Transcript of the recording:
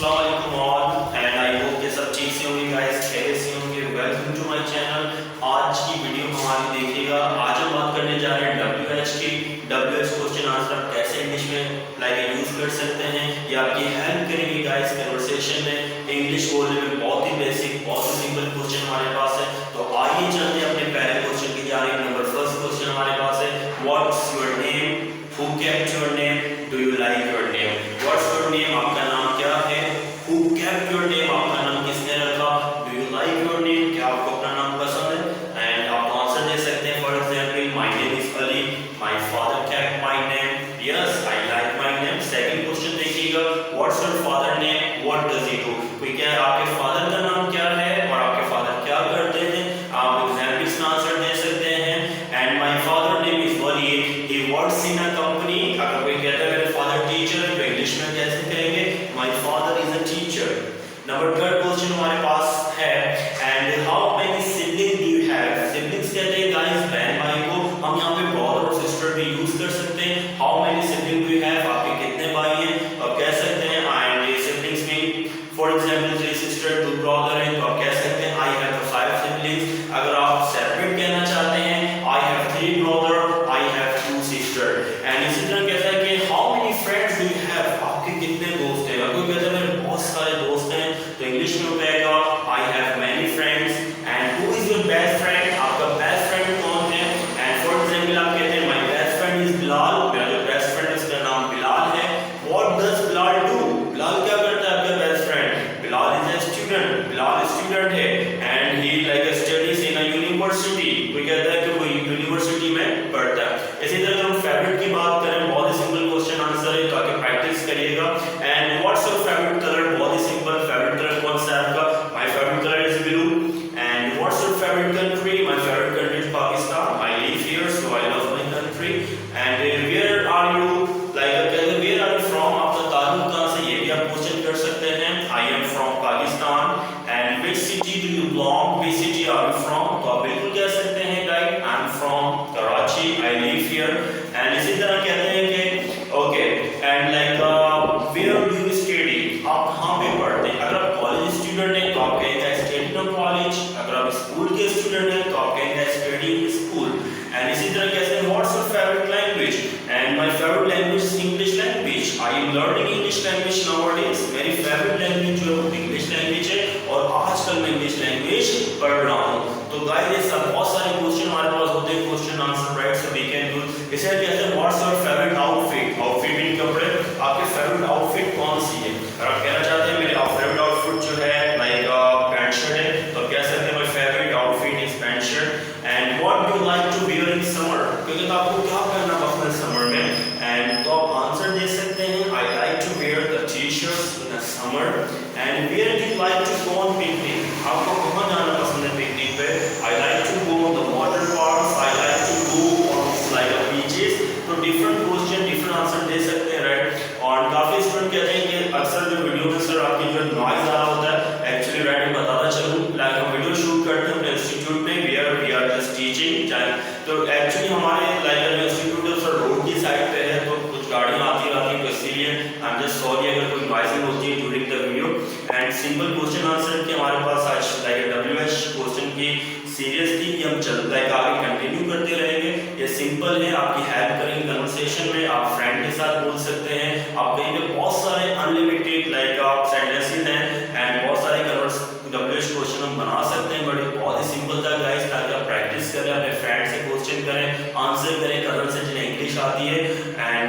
अस्सलाम वालेकुम all and I hope कि सब ठीक से होंगे गाइस, खैरियत से होंगे। Welcome to my channel. आज की वीडियो हमारी देखिएगा। आज हम बात करने जा रहे हैं डब्ल्यूएच की। डब्ल्यूएच क्वेश्चन आंसर आप कैसे इंग्लिश में यूज कर सकते हैं, ये आपकी हेल्प करेंगे गाइस कन्वर्सेशन में। इंग्लिश बोलने में बहुत ही बेसिक, बहुत ही सिंपल क्वेश्चन हमारे पास है। तो आइए चलते हैं अपने पहले क्वेश्चन की जानिब। नंबर फर्स्ट क्वेश्चन हमारे पास है, what's your name, who kept your name, do you like your name. What's your name, आपका नाम क्या है। हु केप्ट योर नेम, आपका नाम किसने रखा। Do you like your name, क्या आपको अपना नाम पसंद है। एंड आप आंसर दे सकते हैं। For example, my name is Ali, my father kept my name, yes I like my name. Second question देखिएगा, what's your father name, what does he do. कोई क्या है, आपके फादर का नाम क्या है और आपके फादर क्या करते हैं। आप एग्जांपल्स में आंसर दे सकते हैं। And my father name is Wali, he works in a company. अगर कोई कहता है मेरे फादर टीचर है, तो इंग्लिश में कैसे कहेंगे, my father is a teacher. Number third question हमारे पास है, and how many siblings do you have. Siblings कहते हैं गाइस बहन भाई को। हम यहाँ पे ब्रदर और सिस्टर भी यूज कर सकते हैं। How many siblings do you have, आपके कितने भाई हैं, आप कह सकते हैं। एंड सिबलिंग्स में फॉर एग्जांपल 3 सिस्टर 2 ब्रदर हैं, तो आप कह सकते हैं आई हैव 5 सिबलिंग्स। अगर आप सेपरेट कहना चाहते हैं, I have 3 brother, I have 2 sister. And इसी तरह कहता है कि how many friends do you have, आपके कितने दोस्त हैं। अगर कोई कहता है मेरे बहुत सारे दोस्त हैं, तो इंग्लिश में कहेगा I have many friends. And who is your best friend, आपका बेस्ट फ्रेंड कौन है। एंड फॉर एग्जांपल आप कहते हैं my best friend is Bilal, मेरा जो बेस्ट फ्रेंड है उसका नाम बिलाल है। What does Bilal do, Bilal क्या करता है आपका best friend. Bilal is a student, Bilal student है। And he like studies in a university, कोई कहता है कि वो यूनिवर्सिटी में पढ़ता है। इसी तरह हम फेवरेट की बात करें, बहुत ही सिंपल क्वेश्चन आंसर है, ताकि प्रैक्टिस करिएगा। And what's your favourite colour, बहुत ही सिंपल, फेवरेट कलर कौन सा है आपका, my favourite colour is blue. And what's your favourite country, my favourite country is Pakistan, I live here so I love my country. And where are you, like where are you from, आपका ताल्लुक कहां से, ये भी आप question कर सकते हैं। I am from Pakistan. And which city do you belong, which city are you from, तो आप बिल्कुल कह सकते हैं right I am from Karachi, I live here. एंड इसी तरह कहते हैं कि okay and like where do you study, आप कहां पे पढ़ते हैं। अगर आप कॉलेज स्टूडेंट हैं तो आप कहेंगे स्टडी इन कॉलेज। अगर आप स्कूल के स्टूडेंट हैं तो आप कहेंगे स्टडी इन स्कूल। एंड इसी तरह कहते हैं what's your favourite language, and my favourite language is English language, I am learning English language nowadays. मेरी फेवरेट लैंग्वेज जो है वो इंग्लिश लैंग्वेज है और आजकल मैं इंग्लिश लैंग्वेज पढ़ रहा हूं। तो गाइस ये सब बहुत सारे क्वेश्चन हमारे पास होते हैं, question answer right, so we can use. इसे कहते हैं what's your favourite outfit, outfit इन कपड़े, आपके फेवरेट आउटफिट कौन सी है। अगर आप कहना चाहते हैं मेरे फेवरेट आउटफिट जो है लाइक पैंट शर्ट है, तो आप कह सकते हैं my favourite outfit is pant shirt. And what do you like to wear in summer, क्योंकि आपको क्या पहनना पसंद है समर में। एंड तो आप आंसर दे सकते हैं I like to wear the t-shirts in the summer. And where do you like to go on picnic, आपको कहां जाना पसंद है पिकनिक पे। I like to go on the water parks, I like to go on like beaches. तो different question different answer दे सकते हैं राइट। और काफी स्टूडेंट कहते हैं कि अक्सर जो वीडियो में सर आपकी जो नॉइज आ रहा होता है, एक्चुअली राइट मैं बताता चलूं, लाइक हम वीडियो शूट करते हैं अपने इंस्टीट्यूट में, वी आर जस्ट टीचिंग। तो एक्चुअली हमारे लाइक जो इंस्टीट्यूट है सर रोड की साइड पे है, तो कुछ गाड़ियां आती रहती हैं, तो इसीलिए आई एम जस्ट सॉरी अगर कोई नॉइजिंग होती है during the video. And simple question answer के हमारे पास आज लाइक डब्ल्यूएच क्वेश्चन की सीरीज थी, कि हम चलता है आगे कंटिन्यू करते रहेंगे। ये सिंपल है, आपकी हेल्प करेंगे कन्वर्सेशन में, आप फ्रेंड के साथ बोल सकते हैं। आप कहीं पे बहुत सारे अनलिमिटेड लाइक आप सेंटेंसेस हैं एंड बहुत सारे डब्ल्यूएच क्वेश्चन हम बना सकते हैं, बट ये बहुत ही सिंपल था गाइस, ताकि आप प्रैक्टिस करें, अपने फ्रेंड से क्वेश्चन करें, आंसर करें, कजन से जिन्हें इंग्लिश आती है। एंड